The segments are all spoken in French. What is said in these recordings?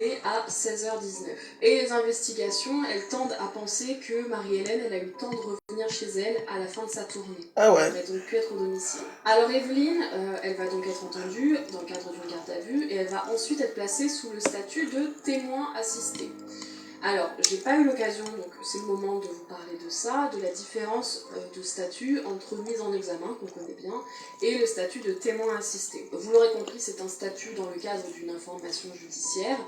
et à 16h19. Et les investigations, elles tendent à penser que Marie-Hélène, elle a eu le temps de revenir chez elle à la fin de sa tournée. Ah ouais. Elle aurait donc pu être au domicile. Alors Evelyne, elle va donc être entendue dans le cadre d'une garde à vue et elle va ensuite être placée sous le statut de témoin assisté. Alors, j'ai pas eu l'occasion, donc c'est le moment de vous parler de ça, de la différence de statut entre mise en examen, qu'on connaît bien, et le statut de témoin assisté. Vous l'aurez compris, c'est un statut dans le cadre d'une information judiciaire.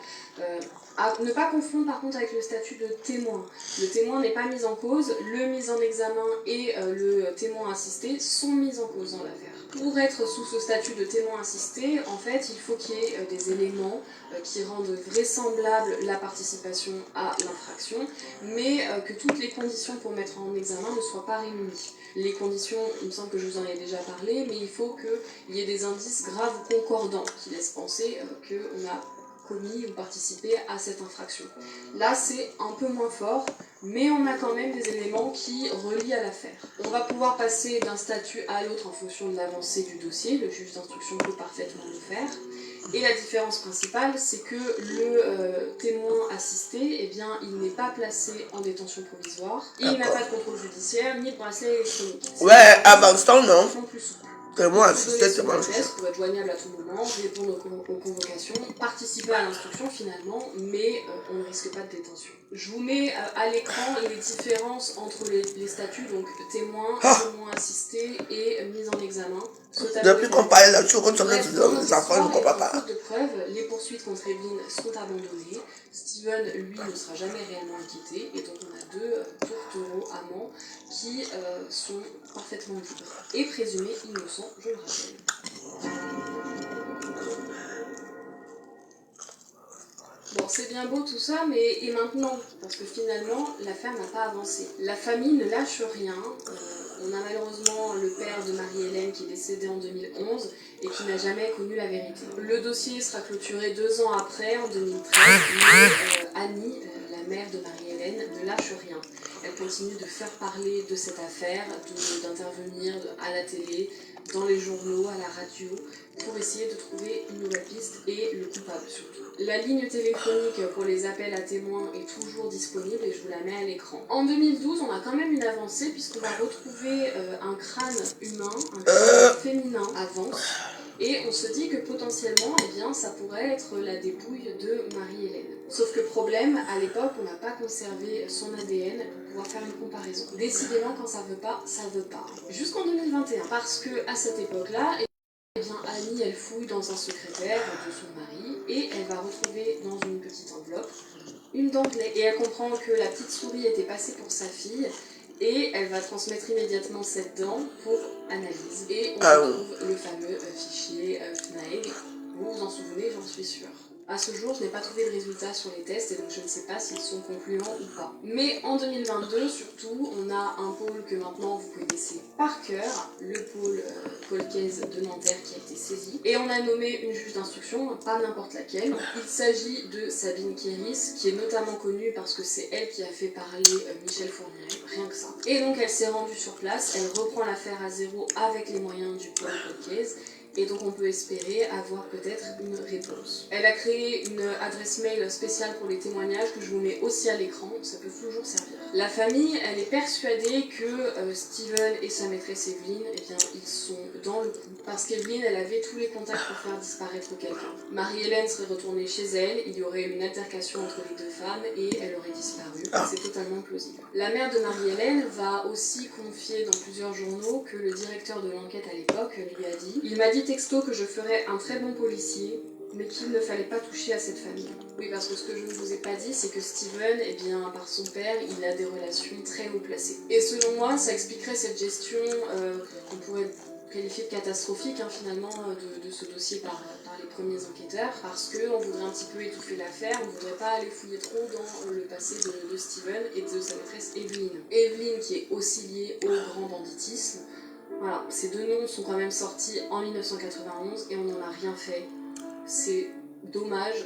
À ne pas confondre par contre avec le statut de témoin. Le témoin n'est pas mis en cause, le mis en examen et le témoin assisté sont mis en cause dans l'affaire. Pour être sous ce statut de témoin assisté, en fait, il faut qu'il y ait des éléments qui rendent vraisemblable la participation à l'infraction, mais que toutes les conditions pour mettre en examen ne soient pas réunies. Les conditions, il me semble que je vous en ai déjà parlé, mais il faut qu'il y ait des indices graves ou concordants qui laissent penser qu'on a commis ou participé à cette infraction. Là, c'est un peu moins fort, mais on a quand même des éléments qui relient à l'affaire. On va pouvoir passer d'un statut à l'autre en fonction de l'avancée du dossier, le juge d'instruction peut parfaitement le faire. Et la différence principale, c'est que le témoin assisté, eh bien, il n'est pas placé en détention provisoire, il n'a pas de contrôle judiciaire, ni de bracelet électronique. Ouais, avant ce temps, non. Non plus souple. Témoin assisté, assisté, témoin assisté. Pour être joignable à tout moment, répondre aux convocations, participer à l'instruction finalement, mais on ne risque pas de détention. Je vous mets à l'écran les différences entre les statuts, donc témoin, témoin assisté et mise en examen. Depuis qu'on parlait là-dessus, on se les enfants, je ne comprends pas. Faute de preuves, les poursuites contre Evelyne sont abandonnées. Steven, lui, ne sera jamais réellement inquiété, et donc on a deux tourtereaux amants qui sont parfaitement libres et présumés innocents, je le rappelle. Bon, c'est bien beau tout ça, mais et maintenant? Parce que finalement, l'affaire n'a pas avancé. La famille ne lâche rien. On a malheureusement le père de Marie-Hélène qui est décédé en 2011 et qui n'a jamais connu la vérité. Le dossier sera clôturé 2 ans après, en 2013, mais Annie, la mère de Marie-Hélène, ne lâche rien. Elle continue de faire parler de cette affaire, d'intervenir à la télé, dans les journaux, à la radio, pour essayer de trouver une nouvelle piste et le coupable surtout. La ligne téléphonique pour les appels à témoins est toujours disponible et je vous la mets à l'écran. En 2012, on a quand même une avancée puisqu'on va retrouver un crâne humain, un crâne féminin avant. Et on se dit que potentiellement, eh bien, ça pourrait être la dépouille de Marie-Hélène. Sauf que problème, à l'époque, on n'a pas conservé son ADN pour pouvoir faire une comparaison. Décidément, quand ça veut pas, ça veut pas. Jusqu'en 2021. Parce que à cette époque-là, eh bien, Annie, elle fouille dans un secrétaire de son mari et elle va retrouver dans une petite enveloppe une dent de lait. Et elle comprend que la petite souris était passée pour sa fille et elle va transmettre immédiatement cette dent pour analyse. Et on retrouve le fameux fichier FNAEG. Vous vous en souvenez, j'en suis sûre. À ce jour, je n'ai pas trouvé de résultats sur les tests et donc je ne sais pas s'ils sont concluants ou pas. Mais en 2022, surtout, on a un pôle que maintenant vous connaissez par cœur, le pôle Colcaise de Nanterre qui a été saisi. Et on a nommé une juge d'instruction, pas n'importe laquelle. Il s'agit de Sabine Kéris, qui est notamment connue parce que c'est elle qui a fait parler Michel Fourniret, rien que ça. Et donc elle s'est rendue sur place, elle reprend l'affaire à zéro avec les moyens du pôle Colcaise. Et donc on peut espérer avoir peut-être une réponse. Elle a créé une adresse mail spéciale pour les témoignages que je vous mets aussi à l'écran, ça peut toujours servir. La famille, elle est persuadée que Steven et sa maîtresse Evelyne, eh bien, ils sont dans le coup. Parce qu'Evelyne, elle avait tous les contacts pour faire disparaître quelqu'un. Marie-Hélène serait retournée chez elle, il y aurait une altercation entre les deux femmes et elle aurait disparu. C'est totalement plausible. La mère de Marie-Hélène va aussi confier dans plusieurs journaux que le directeur de l'enquête à l'époque lui a dit « Il m'a dit texto que je ferais un très bon policier, mais qu'il ne fallait pas toucher à cette famille. » Oui, parce que ce que je ne vous ai pas dit, c'est que Steven, eh bien, par son père, il a des relations très haut placées. Et selon moi, ça expliquerait cette gestion qu'on pourrait qualifier de catastrophique, hein, finalement, de ce dossier par les premiers enquêteurs, parce qu'on voudrait un petit peu étouffer l'affaire, on ne voudrait pas aller fouiller trop dans le passé de Steven et de sa maîtresse Evelyne. Evelyne qui est aussi liée au grand banditisme. Voilà, ces deux noms sont quand même sortis en 1991 et on n'en a rien fait. C'est dommage,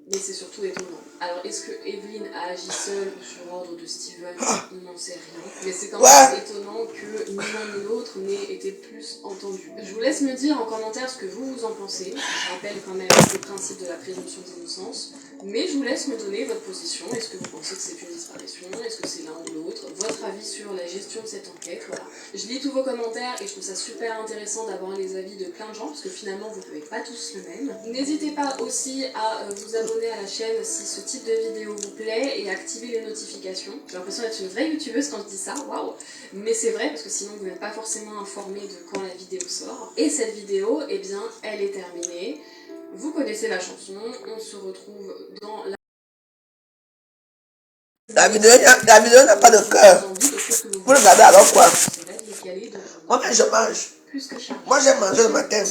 mais c'est surtout étonnant. Alors, est-ce que Evelyn a agi seule ou sur ordre de Steven? On n'en sait rien. Mais c'est quand même étonnant que ni l'un ni l'autre n'ait été plus entendu. Je vous laisse me dire en commentaire ce que vous en pensez. Je rappelle quand même le principe de la présomption d'innocence. Mais je vous laisse me donner votre position. Est-ce que vous pensez que c'est une disparition? Est-ce que c'est l'un ou l'autre? Votre avis sur la gestion de cette enquête, voilà. Je lis tous vos commentaires et je trouve ça super intéressant d'avoir les avis de plein de gens, parce que finalement vous n'avez pas tous le même. N'hésitez pas aussi à vous abonner à la chaîne si ce type de vidéo vous plaît et activer les notifications. J'ai l'impression d'être une vraie youtubeuse quand je dis ça, waouh! Mais c'est vrai parce que sinon vous n'êtes pas forcément informé de quand la vidéo sort. Et cette vidéo, eh bien, elle est terminée. Vous connaissez la chanson, on se retrouve dans la... La vidéo n'a pas de cœur. Vous regardez alors quoi? Moi, je mange. Moi, j'aime manger le matin.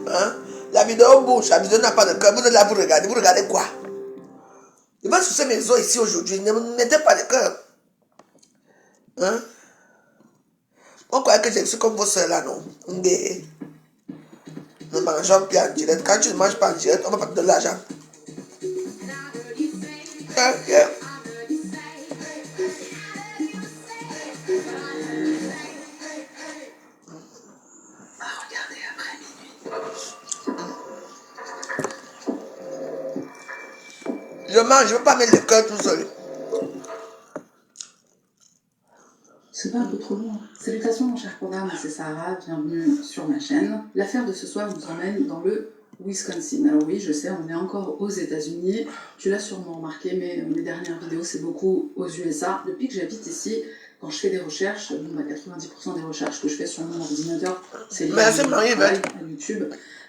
Hein? La vidéo bouge, la vidéo n'a pas de cœur. Vous êtes là, vous regardez quoi? Je vais sucer mes os ici aujourd'hui. Ne mettez pas de cœur. Hein? On croit que je suis comme vos soeurs là, non? Mais nous mangeons bien en direct. Quand tu ne manges pas en direct, on va pas te donner l'argent. Yeah. Je mange, je ne veux pas mettre le cœur tout seul. C'est pas un peu trop long. Salutations mon cher programme, c'est Sarah, bienvenue sur ma chaîne. L'affaire de ce soir nous emmène dans le Wisconsin. Alors oui, je sais, on est encore aux États-Unis. Tu l'as sûrement remarqué, mais mes dernières vidéos, c'est beaucoup aux USA. Depuis que j'habite ici, quand je fais des recherches, 90% des recherches que je fais sur mon ordinateur, c'est lié à YouTube.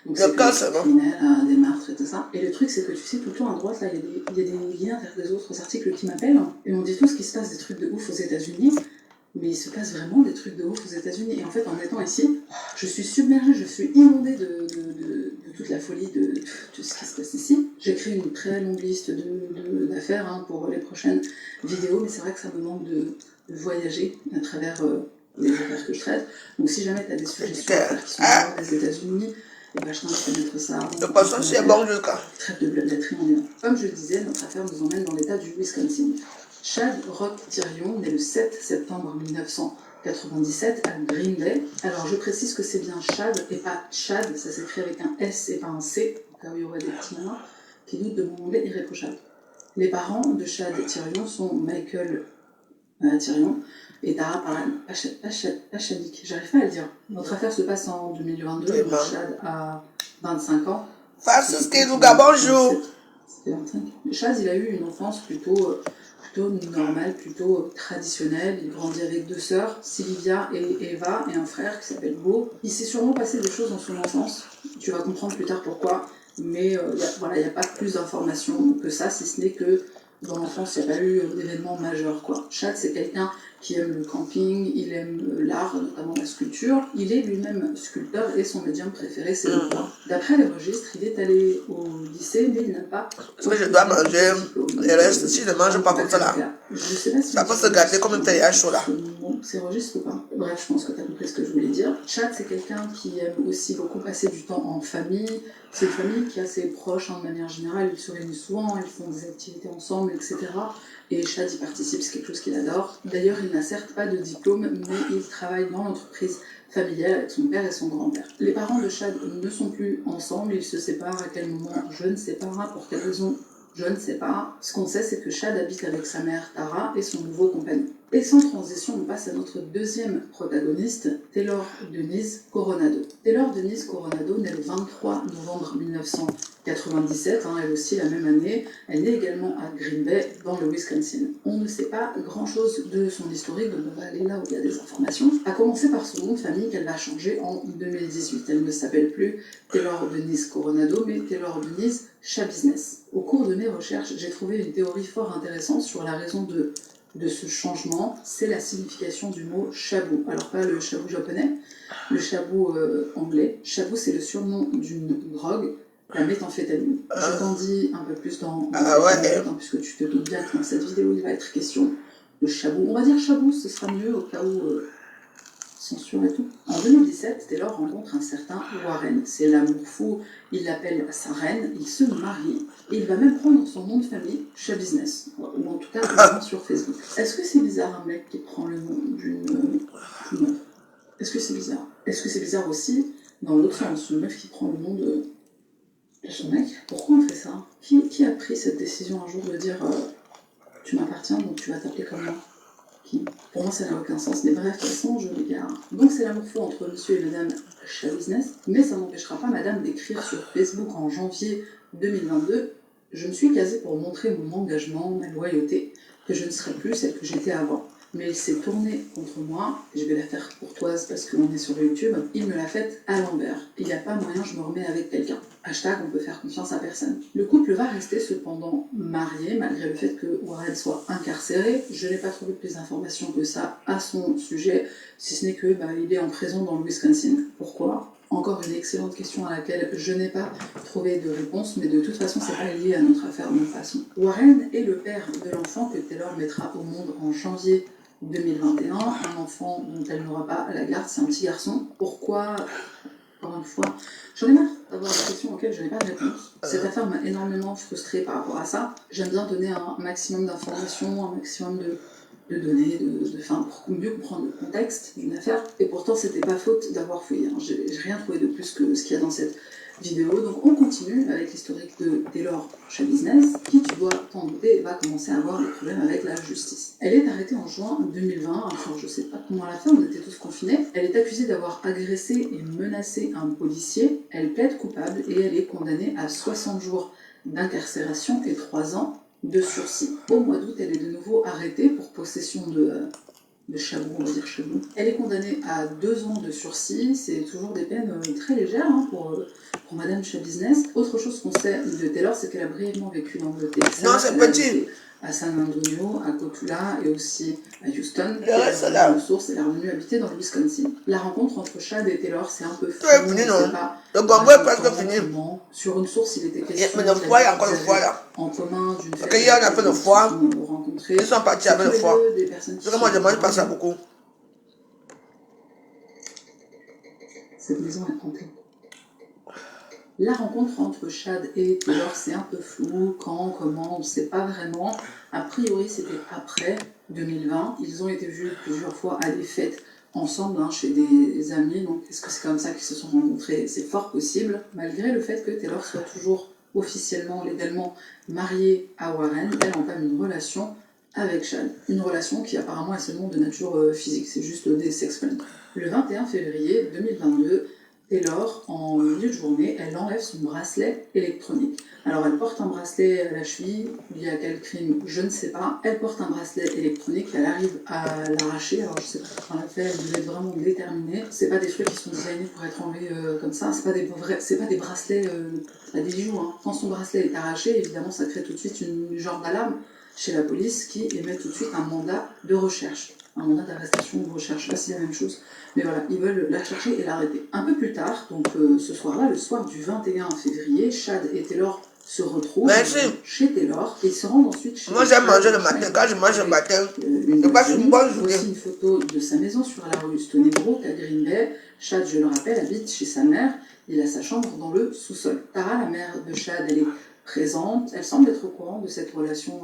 Donc c'est criminel, des meurtres et tout ça. Et le truc, c'est que tu sais, tout le temps à droite, là, il y a des liens vers des autres articles qui m'appellent. Et on dit tous qu'il se passe des trucs de ouf aux États-Unis. Mais il se passe vraiment des trucs de ouf aux États-Unis. Et en fait, en étant ici, je suis submergée, je suis inondée de toute la folie de tout ce qui se passe ici. J'ai créé une très longue liste d'affaires pour les prochaines vidéos, mais c'est vrai que ça me manque de voyager à travers les affaires que je traite. Donc si jamais tu as des suggestions qui sont hors des États-Unis, et ben, je t'invite à mettre ça. De toute façon, c'est bon jusqu'à. Traite de blablaterie en Iran. Comme je le disais, notre affaire nous emmène dans l'état du Wisconsin. Chad Rock Tyrion, né le 7 septembre 1997 à Green Bay. Alors je précise que c'est bien Chad et pas Chad, ça s'écrit avec un S et pas un C, au cas où il y aurait des petits malins qui doutent de mon anglais irréprochable. Les parents de Chad Tyrion sont Michael Tyrion et Tara Pachadik. J'arrive pas à le dire. Notre affaire se passe en 2022, et Chad a 25 ans. Bonjour. C'était 25. Chad, il a eu une enfance plutôt normale, plutôt traditionnelle. Il grandit avec deux sœurs, Sylvia et Eva, et un frère qui s'appelle Beau. Il s'est sûrement passé des choses dans son enfance. Tu vas comprendre plus tard pourquoi. Mais il n'y a pas plus d'informations que ça, si ce n'est que dans l'enfance, il n'y a pas eu d'événements majeurs, quoi. Chad, c'est quelqu'un qui aime le camping, il aime l'art, notamment la sculpture. Il est lui-même sculpteur et son médium préféré, c'est le bois. D'après les registres, il est allé au lycée, mais il n'a pas... Est-ce que je dois manger le reste? Si je ne mange pas comme ça, là, je sais pas si ça peut se gâter comme un taillage chaud, là. Ces registres ou pas. Bref, je pense que tu as compris ce que je voulais dire. Chad, c'est quelqu'un qui aime aussi beaucoup passer du temps en famille. C'est une famille qui est assez proche, de manière générale. Ils se réunissent souvent, ils font des activités ensemble, etc. Et Chad y participe, c'est quelque chose qu'il adore. D'ailleurs, il n'a certes pas de diplôme, mais il travaille dans l'entreprise familiale avec son père et son grand-père. Les parents de Chad ne sont plus ensemble, ils se séparent à quel moment, je ne sais pas, pour quelle raison, je ne sais pas. Ce qu'on sait, c'est que Chad habite avec sa mère Tara et son nouveau compagnon. Et sans transition, on passe à notre deuxième protagoniste, Taylor Denise Coronado. Taylor Denise Coronado naît le 23 novembre 1997, elle aussi la même année. Elle naît également à Green Bay, dans le Wisconsin. On ne sait pas grand-chose de son historique, donc on va aller là où il y a des informations. À commencer par son nom de famille qu'elle va changer en 2018. Elle ne s'appelle plus Taylor Denise Coronado, mais Taylor Denise Chabusiness. Au cours de mes recherches, j'ai trouvé une théorie fort intéressante sur la raison de ce changement, c'est la signification du mot chabou. Alors pas le chabou japonais, le chabou anglais. Chabou, c'est le surnom d'une drogue, la méthamphétamine. Je t'en dis un peu plus dans puisque tu te doutes bien que dans cette vidéo, il va être question de chabou. On va dire chabou, ce sera mieux au cas où censure et tout. En 2017, Taylor rencontre un certain Warren. C'est l'amour fou, il l'appelle sa reine, il se marie et il va même prendre son nom de famille, Chat Business, ou en tout cas sur Facebook. Est-ce que c'est bizarre un mec qui prend le nom d'une meuf? Est-ce que c'est bizarre? Est-ce que c'est bizarre aussi dans l'autre sens, une meuf qui prend le nom de son mec? Pourquoi on fait ça? Qui a pris cette décision un jour de dire tu m'appartiens donc tu vas t'appeler comme moi? Pour moi, ça n'a aucun sens, mais bref, de toute façon, je m'égare. Donc, c'est l'amour fou entre monsieur et madame Chat Business, mais ça n'empêchera pas madame d'écrire sur Facebook en janvier 2022 « Je me suis casée pour montrer mon engagement, ma loyauté, que je ne serai plus celle que j'étais avant. Mais il s'est tourné contre moi, et je vais la faire courtoise parce qu'on est sur YouTube, il me l'a faite à l'envers. Il n'y a pas moyen, je me remets avec quelqu'un. Hashtag, on peut faire confiance à personne. » Le couple va rester cependant marié, malgré le fait que Warren soit incarcéré. Je n'ai pas trouvé plus d'informations que ça à son sujet, si ce n'est que il est en prison dans le Wisconsin. Pourquoi? Encore une excellente question à laquelle je n'ai pas trouvé de réponse, mais de toute façon, c'est pas lié à notre affaire de toute façon. Warren est le père de l'enfant que Taylor mettra au monde en janvier 2021, un enfant dont elle n'aura pas la garde, c'est un petit garçon. Pourquoi? Encore une fois, j'en ai marre d'avoir des questions auxquelles je n'ai pas de réponse. Cette affaire m'a énormément frustrée par rapport à ça. J'aime bien donner un maximum d'informations, un maximum de données, pour mieux comprendre le contexte d'une affaire. Et pourtant, c'était pas faute d'avoir fouillé. J'ai rien trouvé de plus que ce qu'il y a dans cette vidéo. Donc on continue avec l'historique de Taylor Chat Business, qui, tu dois t'en douter, va commencer à avoir des problèmes avec la justice. Elle est arrêtée en juin 2020, alors je sais pas comment elle a fait, on était tous confinés. Elle est accusée d'avoir agressé et menacé un policier. Elle plaide coupable et elle est condamnée à 60 jours d'incarcération et 3 ans de sursis. Au mois d'août, elle est de nouveau arrêtée pour possession de chabou, on va dire chabou. Elle est condamnée à 2 ans de sursis, c'est toujours des peines très légères pour Madame Chat Business. Autre chose qu'on sait de Taylor, c'est qu'elle a brièvement vécu dans le Texas. Non, c'est petit. À San Antonio, à Cotulla et aussi à Houston. Le reste, c'est là. Source, elle est revenue habiter dans le Wisconsin. La rencontre entre Chad et Taylor, c'est un peu fou. C'est fini, non? Le gombo est presque fini. Sur une source, il était question. Mais le foie, il y a encore le foie là. En commun d'une fête. Ok, hier, on a fait le foie. Ils sont partis avec le foie. Vraiment, je mange pas ça beaucoup. Cette maison est hantée. La rencontre entre Chad et Taylor, c'est un peu flou. Quand, comment, on ne sait pas vraiment. A priori, c'était après 2020. Ils ont été vus plusieurs fois à des fêtes ensemble chez des amis. Donc, est-ce que c'est comme ça qu'ils se sont rencontrés? C'est fort possible. Malgré le fait que Taylor soit toujours officiellement, légalement mariée à Warren, elle entame une relation avec Chad. Une relation qui apparemment est seulement de nature physique. C'est juste des sex friends. Le 21 février 2022, Taylor, en milieu de journée, elle enlève son bracelet électronique. Alors, elle porte un bracelet à la cheville, lié à quel crime, je ne sais pas. Elle porte un bracelet électronique, elle arrive à l'arracher. Alors, je sais pas comment elle fait, elle devait être vraiment déterminée. C'est pas des trucs qui sont designés pour être enlevés comme ça, c'est pas des bracelets, à des bijoux. Quand son bracelet est arraché, évidemment, ça crée tout de suite une genre d'alarme chez la police qui émet tout de suite un mandat de recherche. Un mandat d'arrestation ou de recherche, là c'est la même chose. Mais voilà, ils veulent la chercher et l'arrêter. Un peu plus tard, donc ce soir-là, le soir du 21 février, Chad et Taylor se retrouvent chez Taylor et ils se rendent ensuite chez Moi j'aime manger le matin, quand je mange le matin, je passe une bonne journée. Voici une photo de sa maison sur la rue Stony Brook à Green Bay. Chad, je le rappelle, habite chez sa mère. Il a sa chambre dans le sous-sol. Tara, la mère de Chad, elle est présente. Elle semble être au courant de cette relation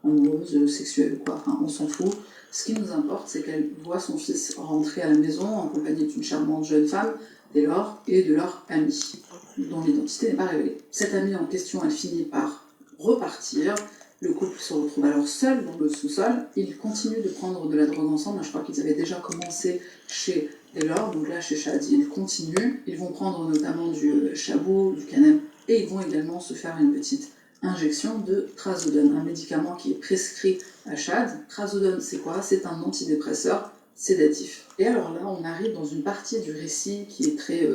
amoureuse, sexuelle ou quoi, enfin on s'en fout. Ce qui nous importe, c'est qu'elle voit son fils rentrer à la maison en compagnie d'une charmante jeune femme, Taylor, et de leur amie, dont l'identité n'est pas révélée. Cette amie en question, elle finit par repartir. Le couple se retrouve alors seul dans le sous-sol. Ils continuent de prendre de la drogue ensemble. Je crois qu'ils avaient déjà commencé chez Taylor, donc là chez Chad, ils continuent. Ils vont prendre notamment du chabou, du cannabis, et ils vont également se faire une petite injection de trazodone, un médicament qui est prescrit à Chad. Trazodone, c'est quoi? C'est un antidépresseur sédatif. Et alors là, on arrive dans une partie du récit qui est très...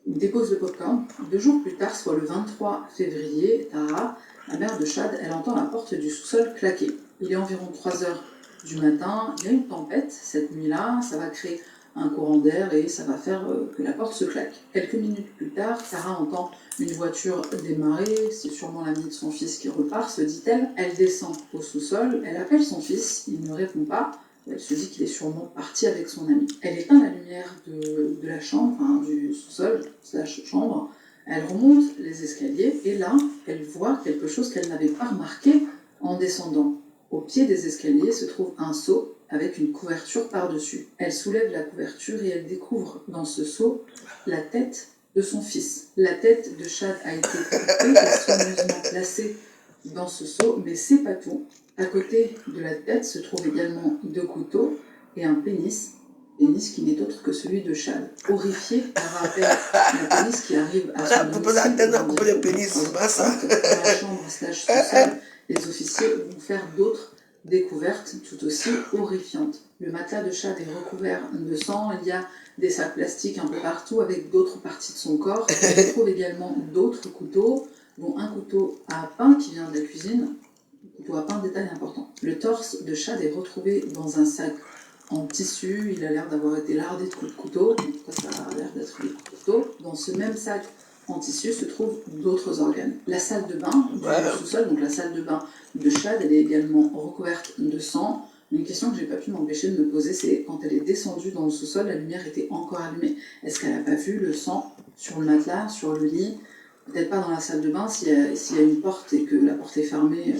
Il dépose le popcorn. 2 jours plus tard, soit le 23 février, Tara, la mère de Chad, elle entend la porte du sous-sol claquer. Il est environ 3 heures du matin, il y a une tempête cette nuit-là, ça va créer un courant d'air et ça va faire que la porte se claque. Quelques minutes plus tard, Tara entend une voiture démarrer, c'est sûrement l'ami de son fils qui repart, se dit-elle. Elle descend au sous-sol, elle appelle son fils, il ne répond pas. Elle se dit qu'il est sûrement parti avec son ami. Elle éteint la lumière de la chambre, enfin, du sous-sol, / chambre. Elle remonte les escaliers et là, elle voit quelque chose qu'elle n'avait pas remarqué en descendant. Au pied des escaliers se trouve un seau avec une couverture par-dessus. Elle soulève la couverture et elle découvre dans ce seau la tête de son fils. La tête de Chad a été coupée et soigneusement placée dans ce seau, mais c'est pas tout. À côté de la tête se trouvent également 2 couteaux et un pénis qui n'est autre que celui de Chad. Horrifié par rappel le pénis qui arrive à son domicile, dans la chambre / sous-sol, les officiers vont faire d'autres découvertes tout aussi horrifiantes. Le matelas de Chad est recouvert de sang, il y a des sacs plastiques un peu partout avec d'autres parties de son corps. On trouve également d'autres couteaux, dont un couteau à pain qui vient de la cuisine. Le couteau à pain, détail important. Le torse de Chad est retrouvé dans un sac en tissu, il a l'air d'avoir été lardé de coups de couteau, en tout cas ça a l'air d'être des coups de couteau. Dans ce même sac en tissu se trouvent d'autres organes. La salle de bain du sous-sol, donc la salle de bain de Chad, elle est également recouverte de sang. Une question que j'ai pas pu m'empêcher de me poser, c'est quand elle est descendue dans le sous-sol, la lumière était encore allumée. Est-ce qu'elle n'a pas vu le sang sur le matelas, sur le lit? Peut-être pas dans la salle de bain, s'il y a une porte et que la porte est fermée,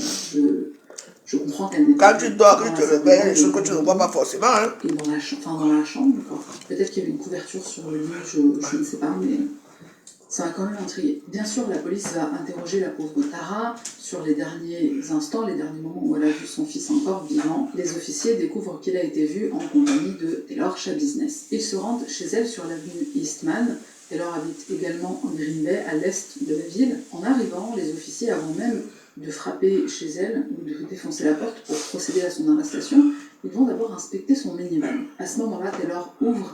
je comprends qu'elle n'est pas... Quand tu dors, que tu te réveilles, il y a des choses que tu ne vois pas forcément. Hein. Et dans la chambre, peut-être qu'il y avait une couverture sur le lit, je ne sais pas, mais ça m'a quand même intrigué. Bien sûr, la police va interroger la pauvre Tara sur les derniers instants, les derniers moments où elle a vu son fils encore vivant. Les officiers découvrent qu'il a été vu en compagnie de Taylor Shah Business. Ils se rendent chez elle sur l'avenue Eastman. Taylor habite également en Green Bay, à l'est de la ville. En arrivant, les officiers, avant même de frapper chez elle ou de défoncer la porte pour procéder à son arrestation, ils vont d'abord inspecter son minivan. À ce moment-là, Taylor ouvre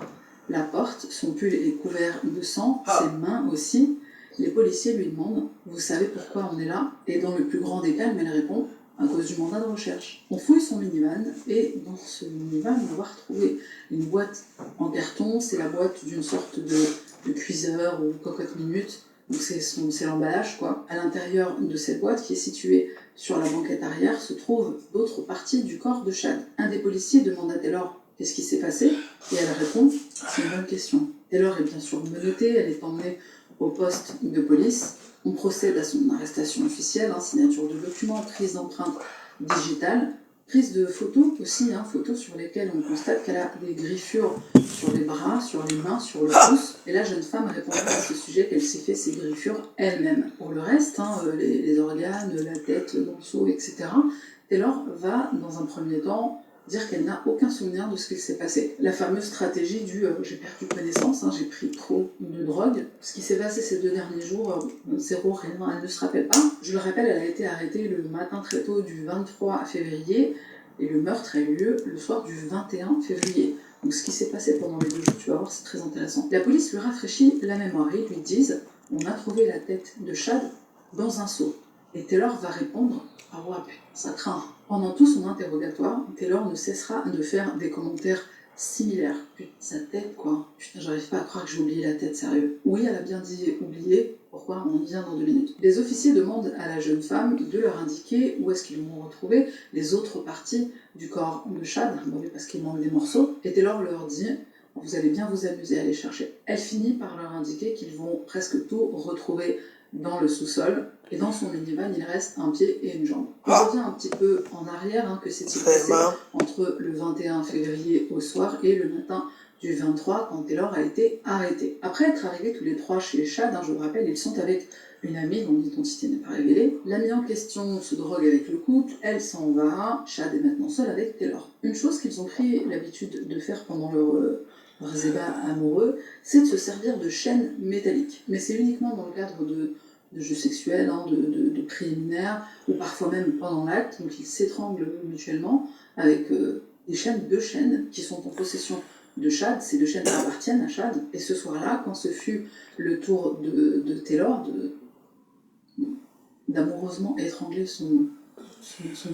la porte, son pull est couvert de sang, ses mains aussi. Les policiers lui demandent « Vous savez pourquoi on est là ?» Et dans le plus grand des calmes, elle répond « À cause du mandat de recherche ». On fouille son minivan et dans ce minivan, on va retrouver une boîte en carton. C'est la boîte d'une sorte de cuiseur ou cocotte minute. Donc c'est l'emballage, quoi. À l'intérieur de cette boîte, qui est située sur la banquette arrière, se trouvent d'autres parties du corps de Chad. Un des policiers demande à Taylor qu'est-ce qui s'est passé, et elle répond c'est une bonne question. Taylor est bien sûr menottée, elle est emmenée au poste de police. On procède à son arrestation officielle, signature de documents, prise d'empreintes digitales, prise de photos aussi, photos sur lesquelles on constate qu'elle a des griffures sur les bras, sur les mains, sur le pouce. Et la jeune femme répond à ce sujet qu'elle s'est fait ces griffures elle-même. Pour le reste, les organes, la tête, le morceau, etc., Taylor va, dans un premier temps, dire qu'elle n'a aucun souvenir de ce qui s'est passé. La fameuse stratégie du j'ai perdu connaissance, j'ai pris trop de drogue. Ce qui s'est passé ces 2 derniers jours, zéro, rien, elle ne se rappelle pas. Je le rappelle, elle a été arrêtée le matin très tôt du 23 février et le meurtre a eu lieu le soir du 21 février. Donc ce qui s'est passé pendant les 2 jours, tu vas voir, c'est très intéressant. La police lui rafraîchit la mémoire et lui disent on a trouvé la tête de Chad dans un seau. Et Taylor va répondre ah ouais, ça craint. Pendant tout son interrogatoire, Taylor ne cessera de faire des commentaires similaires. Putain, sa tête, quoi. Putain, j'arrive pas à croire que j'ai oublié la tête, sérieux. Oui, elle a bien dit oublier. Pourquoi? On y vient dans 2 minutes. Les officiers demandent à la jeune femme de leur indiquer où est-ce qu'ils vont retrouver les autres parties du corps de Chad, parce qu'il manque des morceaux. Et Taylor leur dit vous allez bien vous amuser à les chercher. Elle finit par leur indiquer qu'ils vont presque tout retrouver dans le sous-sol, et dans son minivan, il reste un pied et une jambe. On revient un petit peu en arrière, que s'est-il passé entre le 21 février au soir et le matin du 23, quand Taylor a été arrêté. Après être arrivés tous les 3 chez Chad, je vous rappelle, ils sont avec une amie dont l'identité n'est pas révélée. L'amie en question se drogue avec le couple, elle s'en va, Chad est maintenant seul avec Taylor. Une chose qu'ils ont pris l'habitude de faire pendant leurs ébats amoureux, c'est de se servir de chaînes métalliques. Mais c'est uniquement dans le cadre de jeux sexuels, de préliminaires, ou parfois même pendant l'acte, donc ils s'étranglent mutuellement avec des chaînes, 2 chaînes, qui sont en possession de Chad. Ces 2 chaînes appartiennent à Chad, et ce soir-là, quand ce fut le tour de Taylor d'amoureusement étrangler son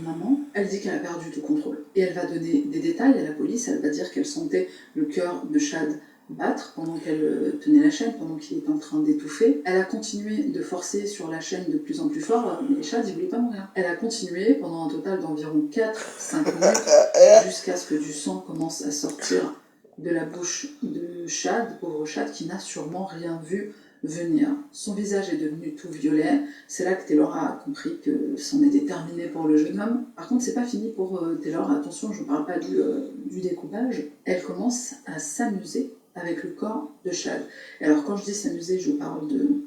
maman, elle dit qu'elle a perdu tout contrôle. Et elle va donner des détails à la police, elle va dire qu'elle sentait le cœur de Chad battre pendant qu'elle tenait la chaîne, pendant qu'il était en train d'étouffer. Elle a continué de forcer sur la chaîne de plus en plus fort, mais Chad, il voulait pas mourir. Elle a continué pendant un total d'environ 4-5 minutes, jusqu'à ce que du sang commence à sortir de la bouche de Chad, pauvre Chad, qui n'a sûrement rien vu venir. Son visage est devenu tout violet. C'est là que Taylor a compris que c'en était terminé pour le jeune homme. Par contre, c'est pas fini pour Taylor. Attention, je ne parle pas du découpage. Elle commence à s'amuser avec le corps de Chad. Et alors, quand je dis s'amuser, je parle de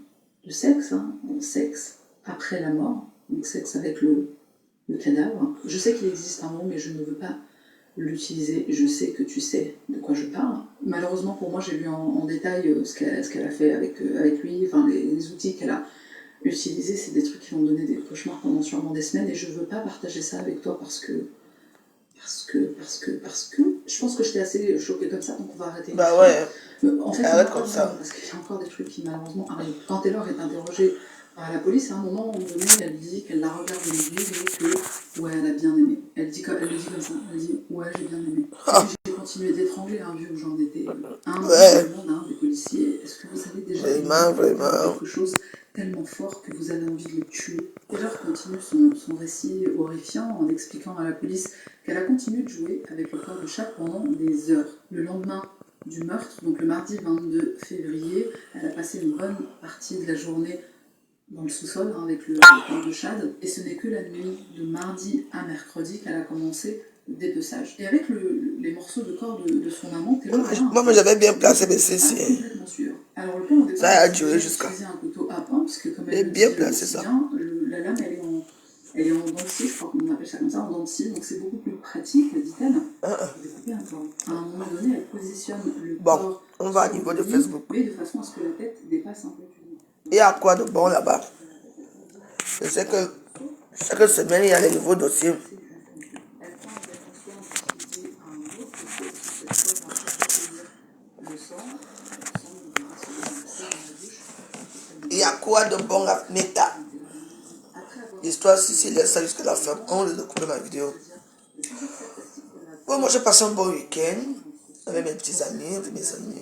sexe, hein, sexe après la mort, donc sexe avec le cadavre. Je sais qu'il existe un mot, mais je ne veux pas l'utiliser. Je sais que tu sais de quoi je parle. Malheureusement pour moi, j'ai lu en détail ce qu'elle a fait avec lui, enfin les outils qu'elle a utilisés, c'est des trucs qui vont donner des cauchemars pendant sûrement des semaines, et je veux pas partager ça avec toi parce que je pense que j'étais assez choquée comme ça, donc on va arrêter. Bah ouais. En fait, arrête comme ça. Parce qu'il y a encore des trucs qui malheureusement arrivent. Quand Taylor est interrogée par la police, à un moment donné, elle dit qu'elle la regarde de l'église et que ouais, elle a bien aimé. Elle le dit comme ça. Elle dit ouais, j'ai bien aimé. J'ai continué d'étrangler un vieux où j'en étais des policiers. Est-ce que vous avez déjà vraiment quelque chose tellement fort que vous avez envie de le tuer? Taylor continue son récit horrifiant en expliquant à la police qu'elle a continué de jouer avec le corps de Chad pendant des heures. Le lendemain du meurtre, donc le mardi 22 février, elle a passé une bonne partie de la journée dans le sous-sol avec le corps de Chad, et ce n'est que la nuit de mardi à mercredi qu'elle a commencé le dépeçage. Et avec les morceaux de corps de son amant, moi j'avais bien placé mes ceci. Complètement sûr. Alors le plan au départ, ça a duré jusqu'à. Utiliser un couteau à pain, puisque comme elle est le bien dit placé aussi ça. bien, la lame elle est en dents de scie, je crois qu'on appelle ça comme ça, en dents de scie, donc c'est beaucoup plus pratique, dit-elle. Découper un corps. À un moment donné, elle positionne le corps. On va au niveau de Facebook. Mais de façon à ce que la tête dépasse un peu du lit. Il y a quoi de bon là-bas? Je sais que chaque semaine il y a les nouveaux dossiers. Il y a quoi de bon à Meta? L'histoire, si laisse ça jusqu'à la fin, on va couper ma vidéo. Bon, moi j'ai passé un bon week-end avec mes petits amis, avec mes amis.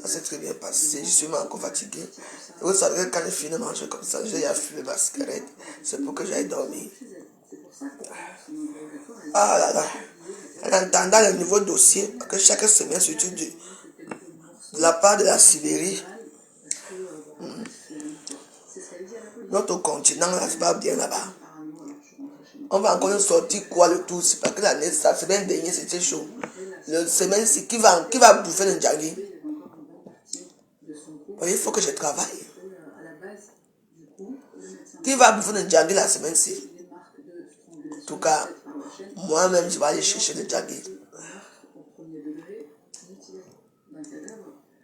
Ça s'est très bien passé, je suis encore fatigué. Et vous savez, quand je finis de manger comme ça, j'ai fumé ma cigarette. C'est pour que j'aille dormir. Ah là là. En entendant le nouveau dossier, que chaque semaine, surtout de la part de la Sibérie, notre continent, là, c'est pas bien là-bas. On va encore sortir quoi le tout? C'est pas que l'année, ça, semaine dernière, c'était chaud. Le semaine, c'est qui va bouffer le Djagui? Il faut que je travaille. Qui va bouffer le Djagui la semaine-ci? En tout cas, moi-même, je vais aller chercher le Djagui.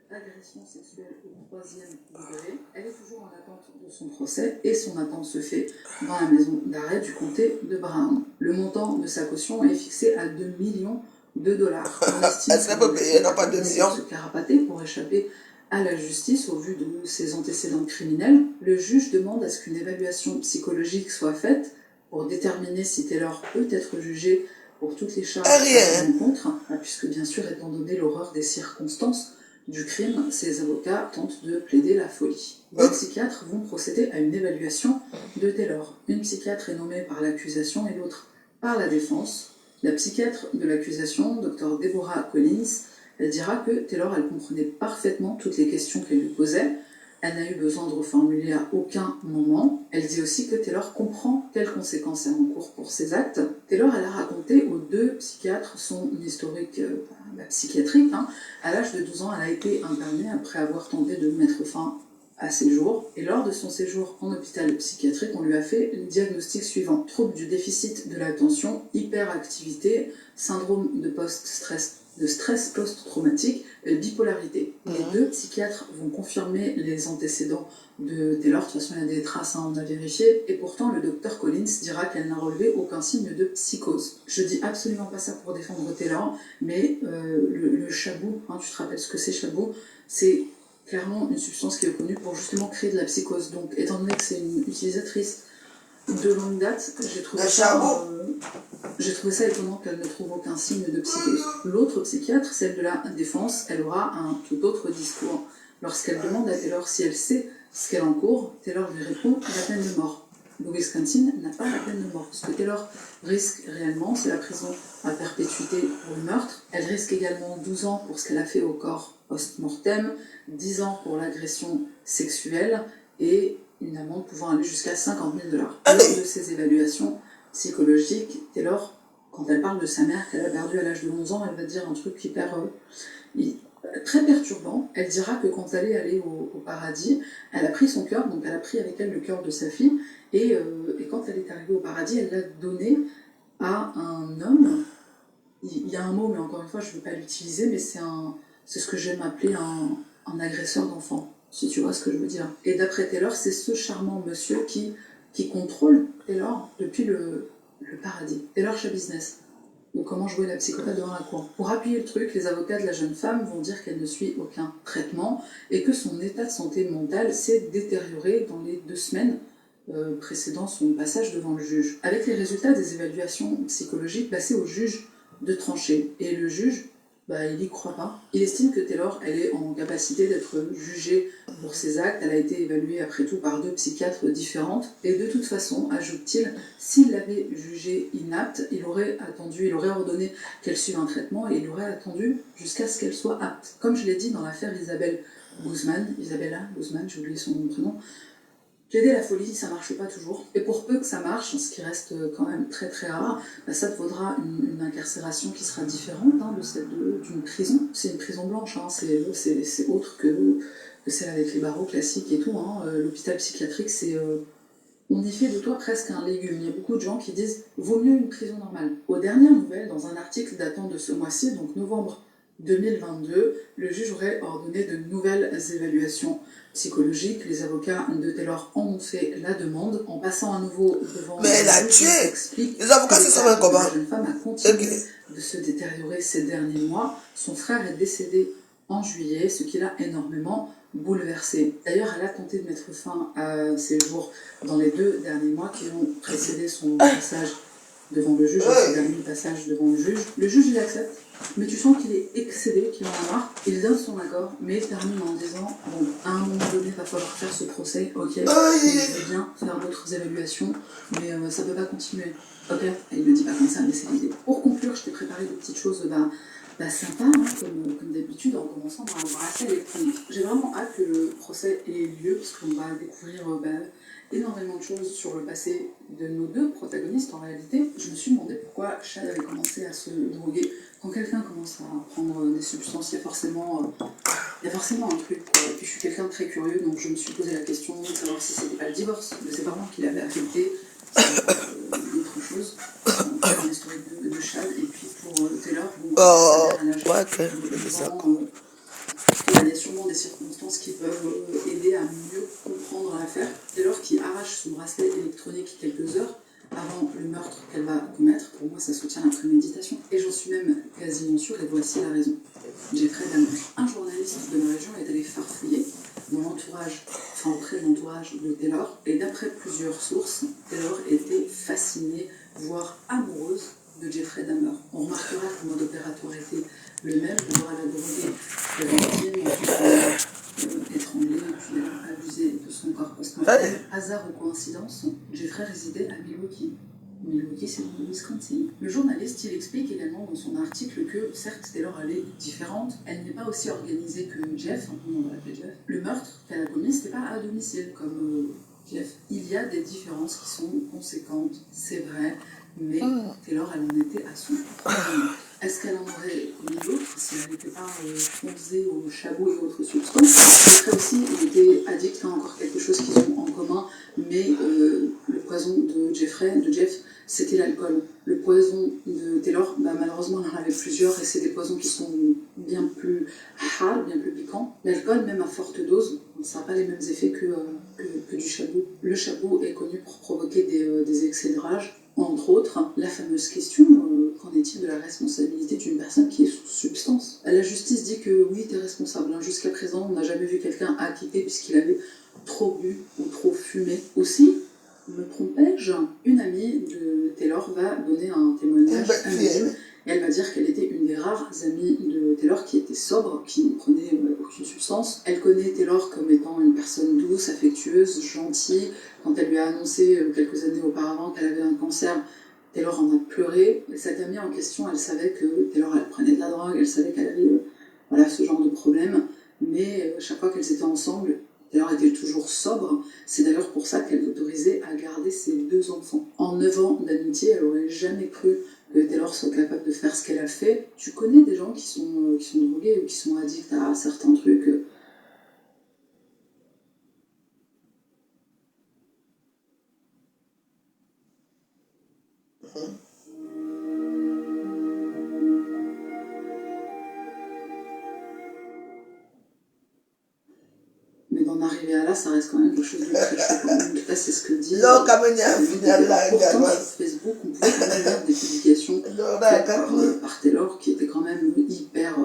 Agression sexuelle au 3e degré. Elle est toujours en attente de son procès, et son attente se fait dans la maison d'arrêt du comté de Brown. Le montant de sa caution est fixé à 2 millions de dollars. Est-ce qu'elle peut payer? Non, pas 2 millions. Se carapater pour échapper à la justice au vu de ses antécédents criminels. Le juge demande à ce qu'une évaluation psychologique soit faite pour déterminer si Taylor peut être jugée pour toutes les charges qu'elle rencontre, puisque bien sûr, étant donné l'horreur des circonstances du crime, ses avocats tentent de plaider la folie. Deux psychiatres vont procéder à une évaluation de Taylor. Une psychiatre est nommée par l'accusation et l'autre par la défense. La psychiatre de l'accusation, Dr Deborah Collins, elle dira que Taylor, elle comprenait parfaitement toutes les questions qu'elle lui posait. Elle n'a eu besoin de reformuler à aucun moment. Elle dit aussi que Taylor comprend quelles conséquences elle encourt pour ses actes. Taylor, elle a raconté aux deux psychiatres son historique psychiatrique. À l'âge de 12 ans, elle a été internée après avoir tenté de mettre fin à ses jours. Et lors de son séjour en hôpital psychiatrique, on lui a fait le diagnostic suivant: trouble du déficit de l'attention, hyperactivité, syndrome de stress post-traumatique, bipolarité. Les deux psychiatres vont confirmer les antécédents de Taylor. De toute façon, il y a des traces, on a vérifié. Et pourtant, le docteur Collins dira qu'elle n'a relevé aucun signe de psychose. Je dis absolument pas ça pour défendre Taylor, mais le chabou, tu te rappelles ce que c'est chabou? C'est clairement une substance qui est connue pour justement créer de la psychose. Donc, étant donné que c'est une utilisatrice De longue date, j'ai trouvé ça étonnant qu'elle ne trouve aucun signe de psychose. L'autre psychiatre, celle de la défense, elle aura un tout autre discours. Lorsqu'elle demande à Taylor si elle sait ce qu'elle encourt, Taylor lui répond la peine de mort. Le Wisconsin n'a pas la peine de mort. Ce que Taylor risque réellement, c'est la prison à perpétuité pour le meurtre. Elle risque également 12 ans pour ce qu'elle a fait au corps post-mortem, 10 ans pour l'agression sexuelle et une amende pouvant aller jusqu'à 50 000 $. Lors de ses évaluations psychologiques, Taylor, quand elle parle de sa mère qu'elle a perdue à l'âge de 11 ans, elle va dire un truc très perturbant. Elle dira que quand elle est allée au paradis, elle a pris son cœur, donc elle a pris avec elle le cœur de sa fille, et quand elle est arrivée au paradis, elle l'a donné à un homme. Il y a un mot, mais encore une fois, je ne veux pas l'utiliser, mais c'est ce que j'aime appeler un agresseur d'enfants, si tu vois ce que je veux dire. Et d'après Taylor, c'est ce charmant monsieur qui contrôle Taylor depuis le paradis. Taylor Show Business. Donc comment jouer la psychopathe devant la cour. Pour appuyer le truc, les avocats de la jeune femme vont dire qu'elle ne suit aucun traitement et que son état de santé mentale s'est détérioré dans les 2 semaines précédant son passage devant le juge. Avec les résultats des évaluations psychologiques, c'est au juge de trancher. Et le juge, il n'y croit pas. Il estime que Taylor, elle est en capacité d'être jugée pour ses actes. Elle a été évaluée après tout par 2 psychiatres différentes. Et de toute façon, ajoute-t-il, s'il l'avait jugée inapte, il aurait ordonné qu'elle suive un traitement et il aurait attendu jusqu'à ce qu'elle soit apte. Comme je l'ai dit dans l'affaire Isabella Guzman, j'ai oublié son prénom, plaider la folie, ça marche pas toujours. Et pour peu que ça marche, ce qui reste quand même très très rare, ça te vaudra une incarcération qui sera différente de celle d'une prison. C'est une prison blanche, c'est autre que celle avec les barreaux classiques et tout. L'hôpital psychiatrique, on y fait de toi presque un légume. Il y a beaucoup de gens qui disent « vaut mieux une prison normale ». Aux dernières nouvelles, dans un article datant de ce mois-ci, donc novembre 2022, le juge aurait ordonné de nouvelles évaluations psychologiques. Les avocats de Taylor en ont fait la demande en passant à nouveau devant mais elle a tué. Les avocats se sont comment? La jeune femme a continué de se détériorer ces derniers mois. Son frère est décédé en juillet, ce qui l'a énormément bouleversée. D'ailleurs, elle a tenté de mettre fin à ses jours dans les 2 derniers mois qui ont précédé son passage devant le juge, son dernier passage devant le juge. Le juge, il accepte, mais tu sens qu'il est excédé, qu'il en a marre. Il donne son accord, mais il termine en disant « Bon, à un moment donné, il va falloir faire ce procès, ok, je vais bien faire d'autres évaluations, mais ça ne peut pas continuer. Ok ?» Et il ne le dit pas comme ça, mais c'est l'idée. Pour conclure, je t'ai préparé des petites choses sympa, comme d'habitude, en commençant par un bracelet électronique. J'ai vraiment hâte que le procès ait lieu, parce qu'on va découvrir énormément de choses sur le passé de nos 2 protagonistes. En réalité, je me suis demandé pourquoi Chad avait commencé à se droguer. Quand quelqu'un commence à prendre des substances, il y a forcément un truc. Et puis je suis quelqu'un de très curieux, donc je me suis posé la question de savoir si c'était pas le divorce de ses parents qui l'avait affecté, d'autres choses. Un historique de Chad, et puis pour Taylor, il y a sûrement des circonstances qui peuvent aider à mieux comprendre l'affaire. Taylor qui arrache son bracelet électronique quelques heures avant le meurtre qu'elle va commettre, pour moi ça soutient la préméditation. Et j'en suis même quasiment sûre, et voici la raison. Jeffrey Dahmer. Un journaliste de ma région est allé farfouiller auprès de l'entourage de Taylor, et d'après plusieurs sources, Taylor était fascinée, voire amoureuse de Jeffrey Dahmer. On remarquera que le mode opératoire était le même, pouvoir la droguer la victime, étranglée, puis abuser de son corps post-mortem. Hasard ou coïncidence, Jeffrey résidait à Milwaukee. Milwaukee, c'est dans le Wisconsin. Le journaliste, il explique également dans son article que, certes, Taylor, elle est différente, elle n'est pas aussi organisée que Jeff, on va l'appeler Jeff. Le meurtre qu'elle a commis, c'était pas à domicile, comme Jeff. Il y a des différences qui sont conséquentes, c'est vrai, mais Taylor, elle en était à son premier. Est-ce qu'elle en aurait commis d'autres si elle n'était pas foncée au chabot et autres substances? Après aussi, il était addict à encore quelque chose qu'ils ont en commun, mais le poison de Jeff, c'était l'alcool. Le poison de Taylor, malheureusement, elle en avait plusieurs, et c'est des poisons qui sont bien plus hard, bien plus piquants. L'alcool, même à forte dose, ça n'a pas les mêmes effets que du chabot. Le chabot est connu pour provoquer des excès de rage. Entre autres, la fameuse question, qu'en est-il de la responsabilité d'une personne qui est sous substance? La justice dit que oui, t'es responsable. Jusqu'à présent, on n'a jamais vu quelqu'un acquitté puisqu'il avait trop bu ou trop fumé. Aussi, Me trompais-je? Une amie de Taylor va donner un témoignage anonyme et elle va dire qu'elle était une des rares amies de Taylor qui était sobre, qui ne prenait aucune substance. Elle connaît Taylor comme étant une personne douce, affectueuse, gentille. Quand elle lui a annoncé quelques années auparavant qu'elle avait un cancer, Taylor en a pleuré. Et cette amie en question, elle savait que Taylor elle prenait de la drogue, elle savait qu'elle avait voilà, ce genre de problème. Mais chaque fois qu'elles étaient ensemble, Taylor était toujours sobre. C'est d'ailleurs pour ça qu'elle l'autorisait à garder ses 2 enfants. En 9 ans d'amitié, elle aurait jamais cru que Taylor soit capable de faire ce qu'elle a fait. Tu connais des gens qui sont drogués ou qui sont addicts à certains trucs. Mais d'en arriver à là, ça reste quand même quelque chose de très choquant. En tout cas, c'est ce que dit. Non, quand même, il y a un final là. Pourtant, sur Facebook, on pouvait quand même lire des publications faites par Taylor qui étaient quand même hyper.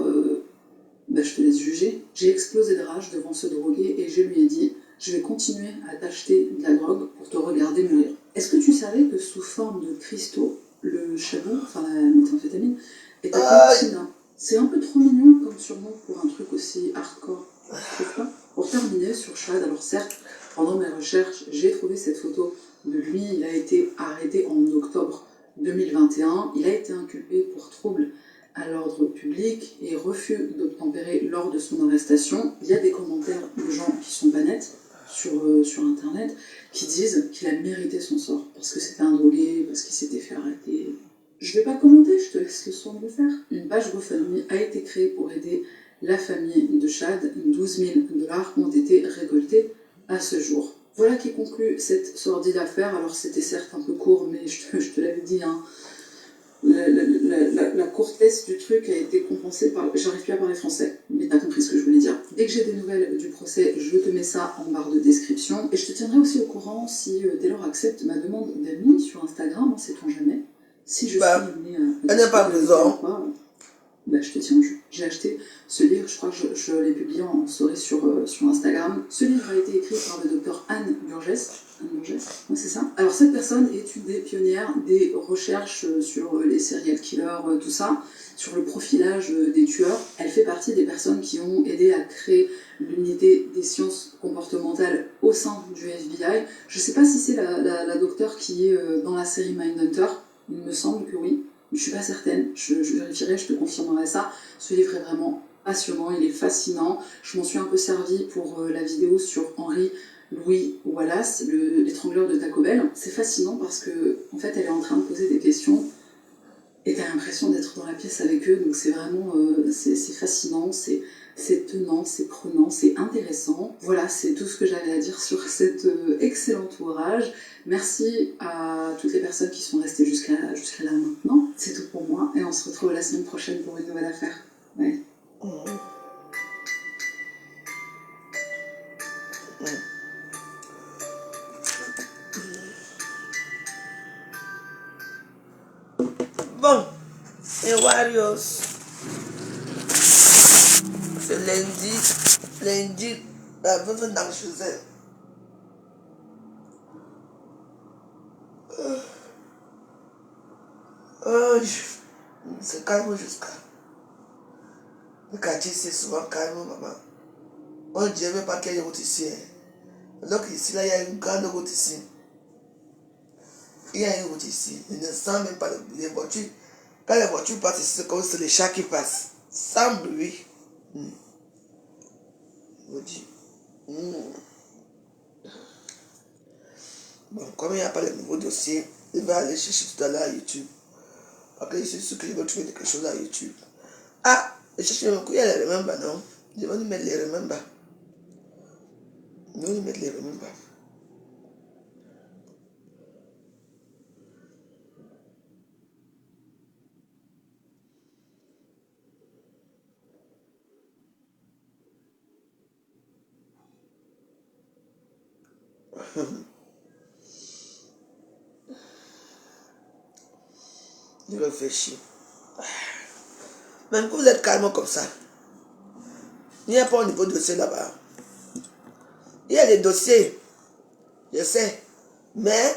Je te laisse juger. J'ai explosé de rage devant ce drogué et je lui ai dit: je vais continuer à t'acheter de la drogue pour te regarder mourir. Est-ce que tu savais que sous forme de cristaux, le chabon, enfin la méthamphétamine, est appelé Tina? C'est un peu trop mignon comme surnom pour un truc aussi hardcore. Tu trouves pas? Pour terminer sur Chad, alors certes, pendant mes recherches, j'ai trouvé cette photo de lui. Il a été arrêté en octobre 2021. Il a été inculpé pour trouble à l'ordre public et refus d'obtempérer lors de son arrestation. Il y a des commentaires de gens qui sont pas nets sur internet qui disent qu'il a mérité son sort parce que c'était un drogué, parce qu'il s'était fait arrêter. Je vais pas commenter, je te laisse le soin de le faire. Une page GoFundMe a été créée pour aider la famille de Chad. 12 000 $ ont été récoltés à ce jour. Voilà qui conclut cette sordide affaire. Alors c'était certes un peu court, mais je te l'avais dit, hein. La courtesse du truc a été compensée par... J'arrive plus à parler français, mais t'as compris ce que je voulais dire. Dès que j'ai des nouvelles du procès, je te mets ça en barre de description. Et je te tiendrai aussi au courant si Taylor accepte ma demande d'amis sur Instagram, sait-on jamais. Si je suis amenée à... Elle n'a pas besoin. Je te tiens au jus. J'ai acheté ce livre, je crois que je l'ai publié en story sur Instagram. Ce livre a été écrit par le docteur Anne Burgess. Oui, c'est ça. Alors cette personne est une des pionnières des recherches sur les serial killers, tout ça, sur le profilage des tueurs. Elle fait partie des personnes qui ont aidé à créer l'unité des sciences comportementales au sein du FBI. Je ne sais pas si c'est la docteure qui est dans la série Mindhunter. Il me semble que oui. Je suis pas certaine, je vérifierai, je te confirmerai ça. Ce livre est vraiment passionnant, il est fascinant. Je m'en suis un peu servi pour la vidéo sur Henry Louis Wallace, l'étrangleur de Taco Bell. C'est fascinant parce que en fait, elle est en train de poser des questions et t'as l'impression d'être dans la pièce avec eux. Donc c'est vraiment, c'est fascinant, c'est tenant, c'est prenant, c'est intéressant. Voilà, c'est tout ce que j'avais à dire sur cet excellent ouvrage. Merci à toutes les personnes qui sont restées jusqu'à là maintenant. C'est tout pour moi et on se retrouve la semaine prochaine pour une nouvelle affaire. Ouais. Bon, les Warriors, c'est lundi, la veuve d'Anchezelle. C'est calme jusqu'à. Le quartier, c'est souvent calme, maman. On ne dirait même pas qu'il y a une route ici. Donc ici, là, il y a une grande route ici. Il y a une route ici. Je ne sens même pas les voitures. Quand les voitures passent ici, c'est comme si c'est les chats qui passent. Sans bruit. Je dis. Bon, comme il n'y a pas de nouveaux dossiers, je vais aller chercher tout à l'heure à YouTube. Parce que je suis sûr que je vais trouver quelque chose à YouTube. Ah, je cherche mon coup, il y a les remember, non? Je vais lui mettre les remember. Je vais lui mettre les remember. Je réfléchis. Même que vous êtes calme comme ça. Il n'y a pas au niveau de dossier là-bas. Il y a des dossiers. Je sais. Mais,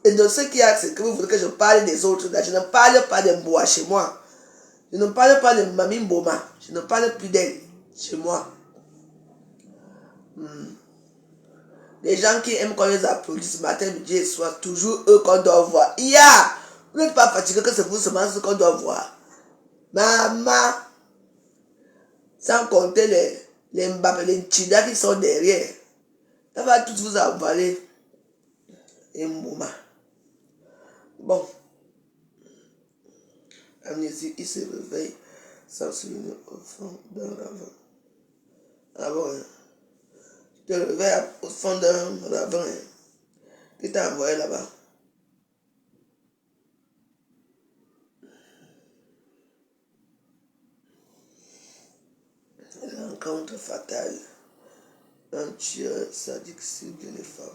et de ce qu'il y a, c'est que vous voulez que je parle des autres. Là. Je ne parle pas de Mboa chez moi. Je ne parle pas de Mamie Mboma. Je ne parle plus d'elle chez moi. Les gens qui aiment qu'on les applaudisse matin, midi et soir, toujours eux qu'on doit voir. Vous n'êtes pas fatigué que c'est vous seulement ce qu'on doit voir. Maman, sans compter les Mbappé, les Tchida qui sont derrière. Ça va tous vous avaler. Et Mboma. Bon. Amnésie, il se réveille sans souvenir au fond d'un ravin. Ah bon, hein? Tu te réveilles au fond d'un ravin. Hein? Qui t'a envoyé là-bas? Rencontre fatale. Un tueur sadique cible les femmes.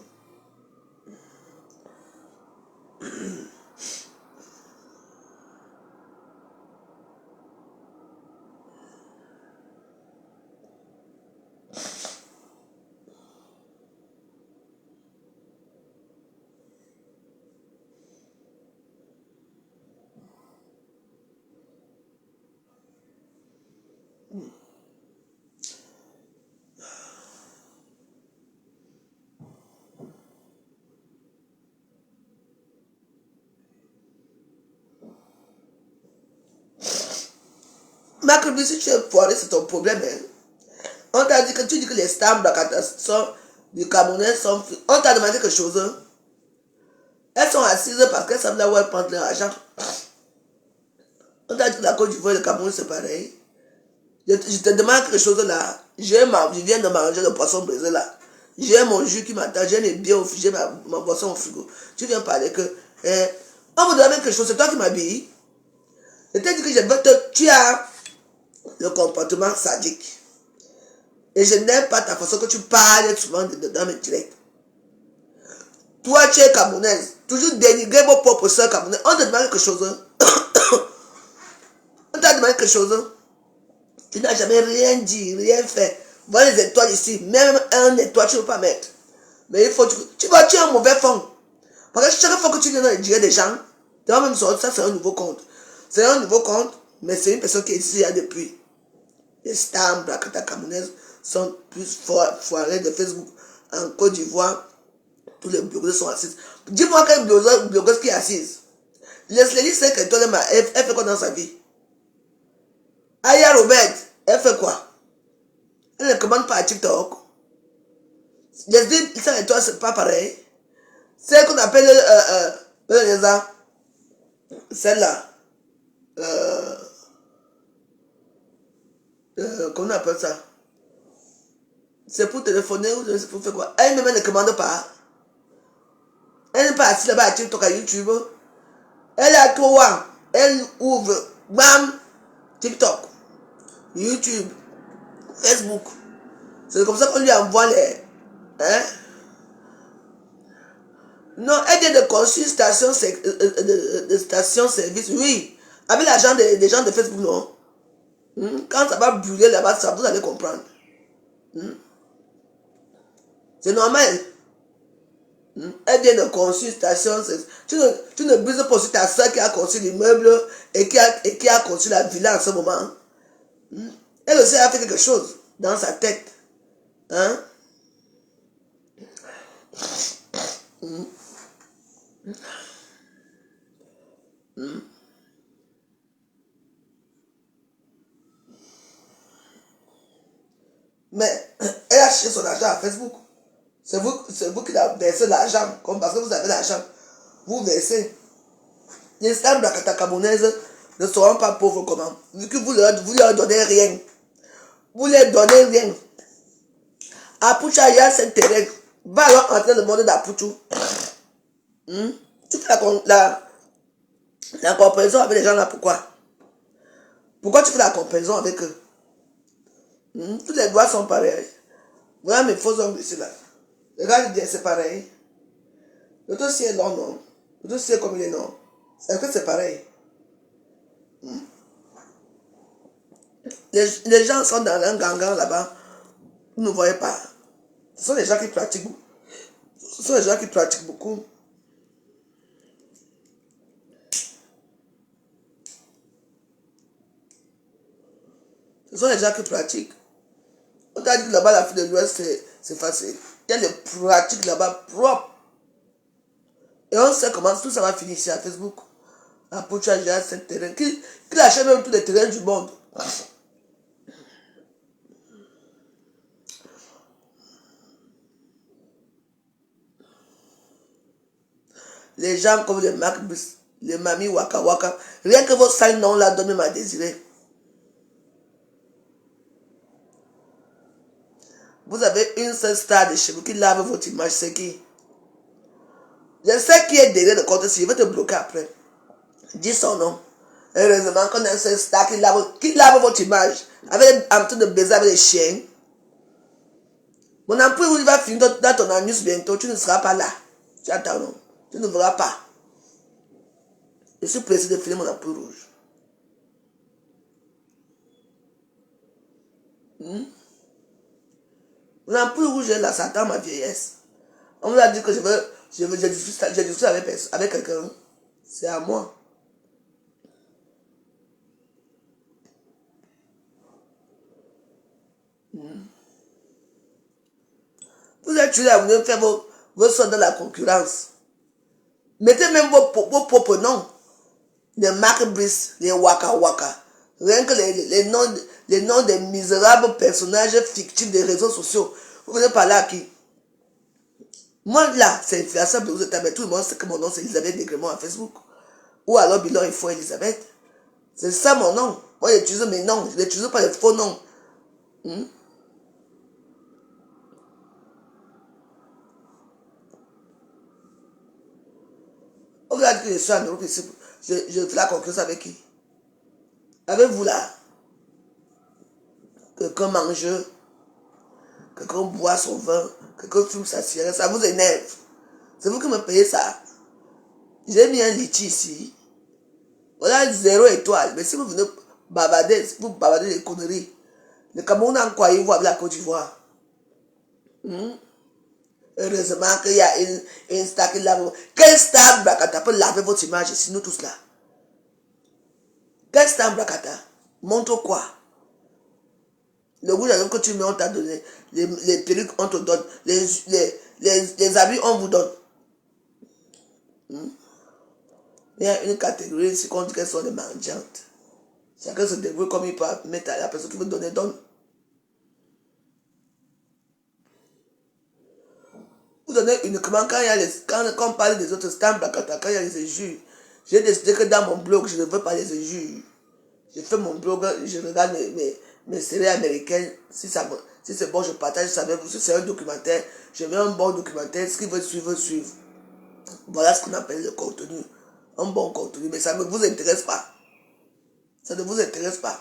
Macron, si tu es foiré, c'est ton problème. Hein? On t'a dit que tu dis que les stars du Camerounais sont... On t'a demandé quelque chose. Hein? Elles sont assises parce qu'elles savent là où elles prennent leur argent. On t'a dit que la Côte d'Ivoire et le Cameroun, c'est pareil. Je te demande quelque chose là. Je viens de manger le poisson brisé là. J'ai mon jus qui m'attend. J'ai les biens au frigo. J'ai ma boisson au frigo. Tu viens parler que... on me demande quelque chose. C'est toi qui m'habilles. Je t'ai dit que je veux te... Tu as le comportement sadique. Et je n'aime pas ta façon que tu parles souvent dans mes directs. Toi, tu es camerounaise. Toujours dénigrer vos propres soeurs camerounaises. On te demande quelque chose. On t'a demandé quelque chose. Tu n'as jamais rien dit, rien fait. Voilà les étoiles ici. Même un étoile, tu ne peux pas mettre. Mais il faut... Tu vas tuer un mauvais fond. Parce que chaque fois que tu viens dans les directs des gens, tu vas même sortir, ça c'est un nouveau compte. C'est un nouveau compte, mais c'est une personne qui est ici depuis. Les stars Blakata camerounaises sont plus foirées de Facebook. En Côte d'Ivoire, tous les blogueuses sont assises. Dis-moi quelle blogueuse qui est assise. Leslie sait que toi, elle fait quoi dans sa vie? Aya Robert, elle fait quoi? Elle ne commande pas à TikTok. Leslie, ça et toi, c'est pas pareil. Celle qu'on appelle celle-là. Comment on appelle ça? C'est pour téléphoner ou c'est pour faire quoi? Elle-même ne commande pas. Elle n'est pas assise là-bas à TikTok, à YouTube. Elle a trois. Elle ouvre, bam, TikTok, YouTube, Facebook. C'est comme ça qu'on lui envoie les... Hein? Non, elle vient de construire de station-service, oui. Avec l'argent des gens de Facebook, non. Quand ça va brûler là-bas, ça, vous allez comprendre. C'est normal. Elle vient de construire une station. Tu ne brises pas sur ta soeur qui a construit l'immeuble et qui a construit la villa en ce moment. Elle aussi a fait quelque chose dans sa tête. Hein? Mais elle a cherché son argent à Facebook. C'est vous qui avez versé l'argent. Comme parce que vous avez l'argent. Vous versez. Les stars Blakata camerounaises ne seront pas pauvres comment? Vu que vous leur donnez rien. Vous leur donnez rien. Apucha, il y a cette terrain. Va alors entrer dans le monde d'Apuchu. Tu fais la comparaison avec les gens là, pourquoi? Pourquoi tu fais la comparaison avec eux? Tous les doigts sont pareils. Voilà mes faux ongles ici là. Regarde, c'est pareil. L'autre aussi est long, non? L'autre aussi est comme il est non. Est-ce que c'est pareil? Les gens sont dans un gangan là-bas. Vous ne voyez pas. Ce sont les gens qui pratiquent beaucoup. Ce sont les gens qui pratiquent beaucoup. Ce sont les gens qui pratiquent. On t'a dit que là-bas, l'Afrique de l'Ouest, c'est facile. Il y a des pratiques là-bas propres. Et on sait comment tout ça va finir ici à Facebook. À Poucha, ce terrain. Qui achète même tous les terrains du monde. Les gens comme les Marc Bus, les mamies Waka Waka, rien que vos sales noms là donnent à désirer. Vous avez une seule star de chez vous qui lave votre image, c'est qui? Je sais qui est derrière le compte, si je vais te bloquer après. Dis son nom. Heureusement qu'on a une seule star qui lave votre image. En train de baiser avec les chiens. Mon emploi, il va finir dans ton anus bientôt, tu ne seras pas là. Tu attends, non? Tu ne verras pas. Je suis pressé de finir mon ampoule rouge. Mon ampoule rouge est là, ça attend ma vieillesse. On me a dit que je discute avec quelqu'un. C'est à moi. Vous êtes là, vous venez faire vos soins dans la concurrence. Mettez même vos propres noms. Les Marc Brice, les Waka Waka. Rien que les noms des misérables personnages fictifs des réseaux sociaux. Vous venez parler à qui? Moi là, c'est influenceur de vous êtes, tout le monde sait que mon nom c'est Elisabeth Degremont à Facebook. Ou alors Bilon il faut Elisabeth. C'est ça mon nom. Moi j'utilise mes noms, je n'utilise pas les faux noms. Regarde que je suis en Europe ici. Je fais la concurrence avec qui? Avec vous là. Quelqu'un mange, quelqu'un boit son vin, quelqu'un fume sa cigarette, ça vous énerve. C'est vous qui me payez ça. J'ai mis un litchi ici. Voilà 0 étoile. Mais si vous venez bavarder, vous bavardez des conneries. Le Cameroun a quoi vous avec la Côte d'Ivoire. Heureusement qu'il y a une star qui lave. Quelle star Bracata peut laver votre image ici, nous tous là? Quelle star Bracata? Montre quoi? Le rouge à lèvres que tu mets, on t'a donné. Les perruques, on te donne. Les habits, on vous donne. Il y a une catégorie ici qu'on dit qu'elles sont des mendiantes. Chacun se débrouille comme il peut mettre à la personne qui veut donner, donne. Vous donnez uniquement quand on parle des autres stamps, quand il y a les injures. J'ai décidé que dans mon blog, je ne veux pas les injures. Je fais mon blog, je regarde mes séries américaines. Si c'est bon, je partage ça avec vous. Si c'est un documentaire, je mets un bon documentaire. Ce qui veut suivre, suivre. Voilà ce qu'on appelle le contenu. Un bon contenu. Mais ça ne vous intéresse pas. Ça ne vous intéresse pas.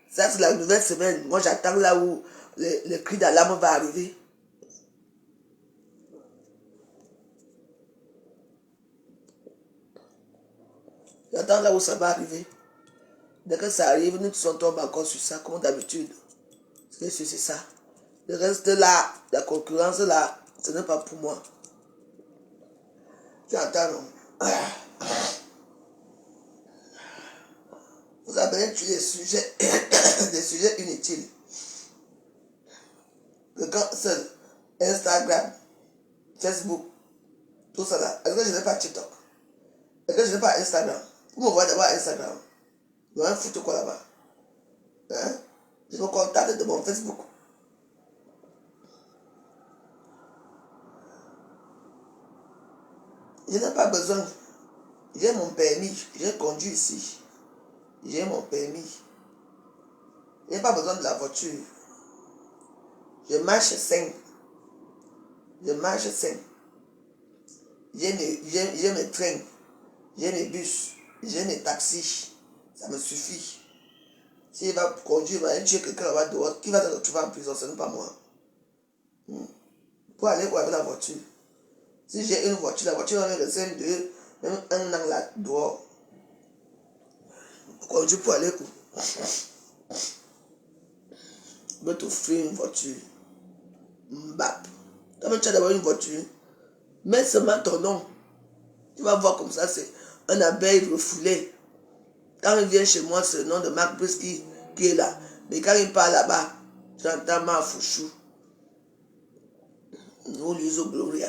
Ça, c'est la nouvelle semaine. Moi, j'attends là où le cri d'alarme va arriver. J'attends là où ça va arriver. Dès que ça arrive, nous tous on tombe encore sur ça, comme d'habitude. C'est ça. Le reste là, la concurrence là, ce n'est pas pour moi. J'entends, non? Vous avez des sujets, des sujets inutiles. Que quand seul, Instagram, Facebook, tout ça là. Est-ce que je n'ai pas TikTok? Est-ce que je n'ai pas Instagram? Vous me voyez d'abord Instagram. Je vais foutre quoi là-bas? Hein? Je me contacte de mon Facebook. Je n'ai pas besoin. J'ai mon permis. J'ai conduit ici. J'ai mon permis. Je n'ai pas besoin de la voiture. Je marche sain. Je marche sain. J'ai mes trains. J'ai mes bus. J'ai mes taxis. Ça me suffit. S'il va conduire, il va tuer quelqu'un là-bas dehors, qui va se retrouver en prison, ce n'est pas moi. Pour aller voir avec la voiture. Si j'ai une voiture, la voiture va me rester même un an là dehors. Conduire pour aller où? Je vais t'offrir une voiture. Mbap. Quand tu as d'abord une voiture, mets seulement ton nom. Tu vas voir comme ça, c'est un abeille refoulé. Quand il vient chez moi, c'est le nom de Marc Brice qui est là. Mais quand il part là-bas, j'entends ma fouchou. Nous lisons Gloria.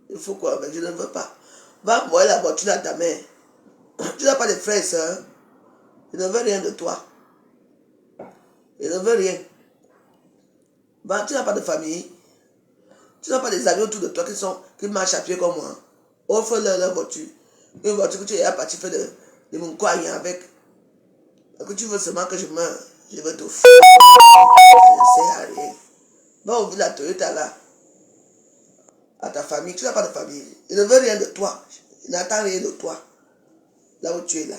Il faut quoi? Mais je ne veux pas. Va moi la voiture dans ta main. Tu n'as pas de frères et sœurs. Je ne veux rien de toi. Je ne veux rien. Va, tu n'as pas de famille. Tu n'as pas des amis autour de toi qui marchent à pied comme moi. Offre-leur leur voiture. Une voiture que tu es parti faire de mon coin avec. Que tu veux seulement que je meure. Je veux te f***. Ça ne sert à rien. Va ouvrir la Toyota là. À ta famille. Tu n'as pas de famille. Je ne veux rien de toi. Je n'attends rien de toi. Là où tu es là.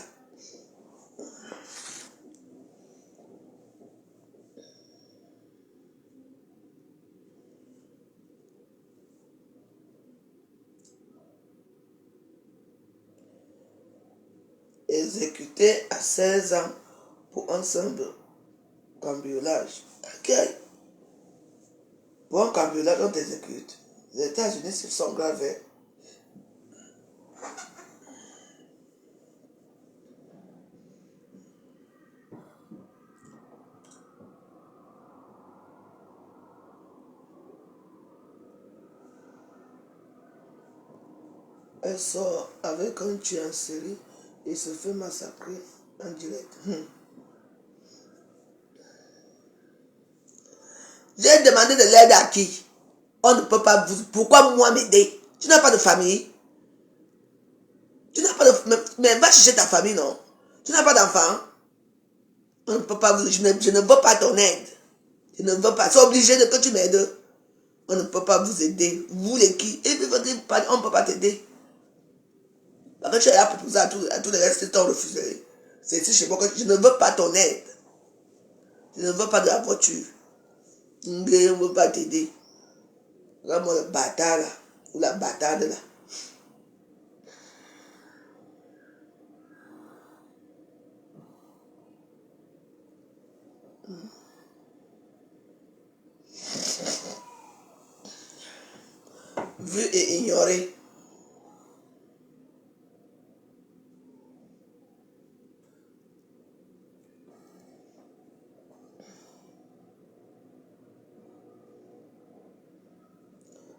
Exécuté à 16 ans pour un simple cambriolage. Ok. Pour un cambriolage, on t'exécute. Les États-Unis se sont gravés. Elle sort avec un tueur en série et se fait massacrer en direct. J'ai demandé de l'aide à qui? On ne peut pas vous... Pourquoi moi m'aider? Tu n'as pas de famille? Tu n'as pas de... Mais va chercher ta famille, non? Tu n'as pas d'enfant? On ne peut pas vous... Je ne veux pas ton aide. Je ne veux pas. C'est obligé de que tu m'aides. On ne peut pas vous aider. Vous les qui? Et puis on ne peut pas t'aider. Parce que tu es là pour poser à tous les restes, t'ont refusé. C'est ici chez moi que je ne veux pas ton aide. Je ne veux pas de la voiture. Je ne veux pas t'aider. Regarde-moi le bâtard là. Ou la bâtarde là. Vu et ignoré.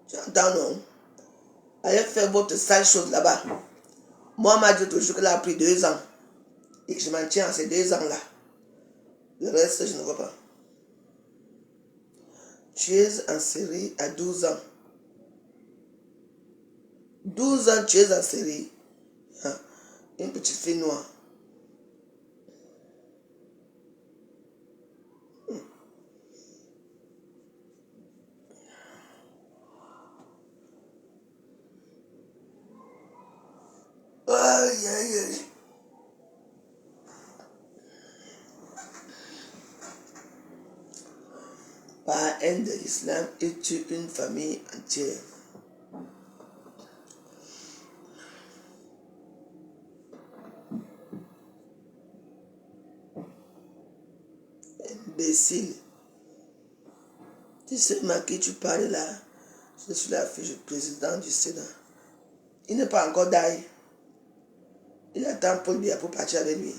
Tu entends, non? Allez faire votre sale chose là-bas. Moi, on m'a dit toujours qu'elle a pris 2 ans. Et que je m'en tiens à ces 2 ans-là. Le reste, je ne vois pas. Tueuse en série à 12 ans. 12 ans, tueuse en série. Hein? Une petite fille noire. Aïe, aïe, aïe. Par haine de l'islam, il tue une famille entière. Imbécile. Tu sais, à qui tu parles là? Je suis la fille du président du Sénat. Il n'est pas encore d'ail. Il attend Paul Biya pour partir avec lui.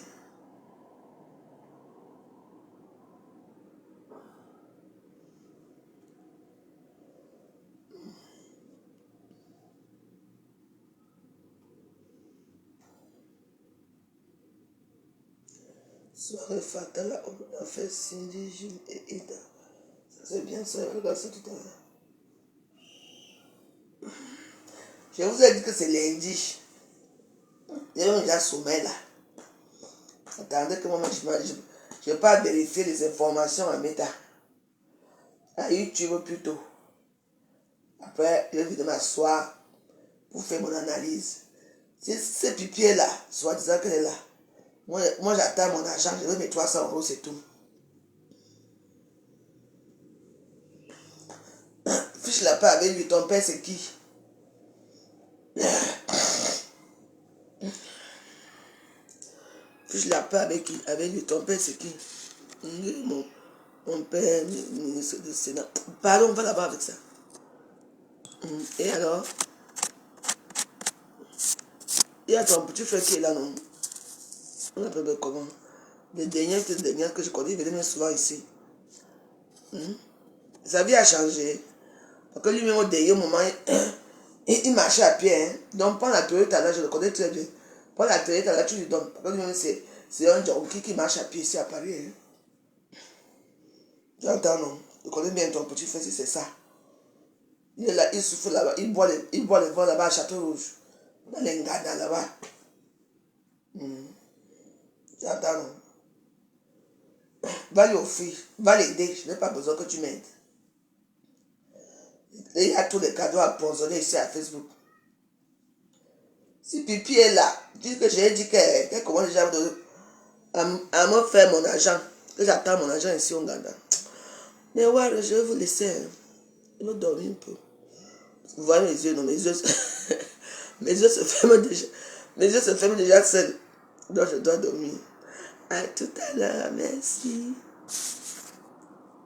Soirée fatale, on a fait Cindy, Jules et Ida. Ça c'est bien ça, regarde ça tout à l'heure. Je vous ai dit que c'est lundi. Il y a déjà sommeil là. Attendez que moi je ne vais pas vérifier les informations à Meta. À YouTube plutôt. Après, je vais m'asseoir pour faire mon analyse. Si ces pipiers là, soit disant qu'elle est là. Moi j'attends mon argent, je veux mes 300 €, c'est tout. Fiche la paix avec lui, ton père c'est qui? Fiche la paix avec lui, ton père c'est qui? Mon père, ministre du Sénat. Pardon, on va là-bas avec ça. Et alors? Il y a ton petit frère qui est là, non? On l'appelle comment? Les derniers que je connais, il venait souvent ici. Sa vie a changé. Parce que lui-même, au dernier moment, il marchait à pied. Hein. Donc, prends la Toyota là, je le connais très bien. Prends la Toyota là, tu lui donnes. Parce que lui-même, c'est un junkie qui marche à pied ici à Paris. Hein. Tu entends, non? Je connais bien ton petit frère, c'est ça. Il est là, il souffle là-bas, il boit le vent là-bas à Château-Rouge. Dans les Ngana là-bas. Tu entends, non? Va lui offrir, va l'aider, je n'ai pas besoin que tu m'aides. Il y a tous les cadeaux à empoisonner ici à Facebook. Si Pipi est là, dis que j'ai dit qu'elle commence déjà à me faire mon argent, que j'attends mon argent ici au Ghana. Mais ouais, je vais vous laisser. Hein. Je vais dormir un peu. Vous voyez mes yeux, non, mes yeux, mes yeux se ferment déjà. Mes yeux se ferment déjà seuls. Donc je dois dormir. À tout à l'heure, merci.